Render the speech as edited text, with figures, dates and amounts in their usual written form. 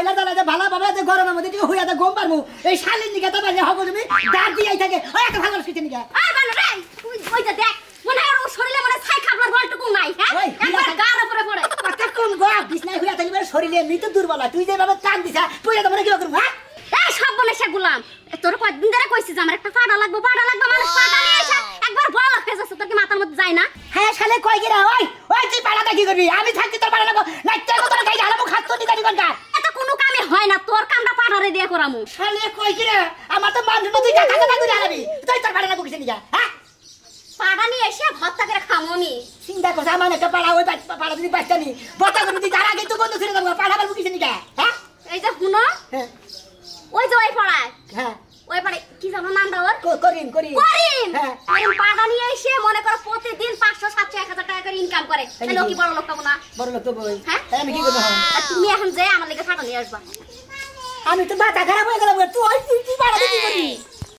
বাইলা দালাতে ভালো বাবা যে গরমের মধ্যে তুই হইয়া দা গম পারমু এই শালিন দিকে তো বাইরে হবো তুমি দাঁত দিয়াই থাকে ওই একটা ভালো শিখতে নিগা আই বানু রে তুই ওইটা দেখ মনে হয় ওর শরীরে মনে ছাই খাবার বলটুকু নাই হ্যাঁ একবার গার উপরে পড়ে কথা কোন গো বিছনায় হইয়া থাকলে শরীরে এমনিতে দুর্বল তুই যেভাবে কান দিছা তুই এটা মনে কি করব হ্যাঁ এই সব বলে সে গোলাম তোর কতদিন ধরে কইছিস যে আমার একটা পাড়া লাগবে মানুষ পাড়া নিয়ে এসে একবার বড় লোক হয়ে যাচ্ছে তোর কি মাথার মধ্যে যায় না হ্যাঁ শালে কই গিরা ওই ওই তুই পাড়াটা কি করবি আমি থাকতে তোর পাড়া লাগবো না তুই কত গাই ঢালাবো খাচ্ছ নি গাড়ি কোনটা এটা কোনো কামে হয় না তোর কামটা পাড়ারে দিয়ে করামু শালে কই গিরা আমার তো মানুষ তুই টাকা টাকা করে আনবি তুই তোর পাড়া লাগবো কিসে নিগা হ্যাঁ পাড়া নিয়ে এসে ভর্তা করে খামনি চিন্তা করছ আমার একটা পাড়া ওই পাড়া যদি বাচ্চানি বতা করে তুই তার আগে তো বন্ধ ছেড়ে দেবো পাড়া লাগবো কিসে নিগা হ্যাঁ এই যে শুনো হ্যাঁ ওই যে ওই পাড়ায় হ্যাঁ ওই পাড়ে কি জানো নামটা ওর করিম হ্যাঁ এরকম পাড়া নিয়ে এসে মনে করো প্রতিদিন 500 700 1000 টাকা করে ইনকাম করে তাহলে ও কি বড় লোক পাবো না বড় লোক তো বই হ্যাঁ আমি কি করব আর তুমি এখন যে আমার লাগি ফাটা নিয়ে আসবা আমি তো মাথা খারাপ হয়ে গেলাম তুই পাড়া কি করবি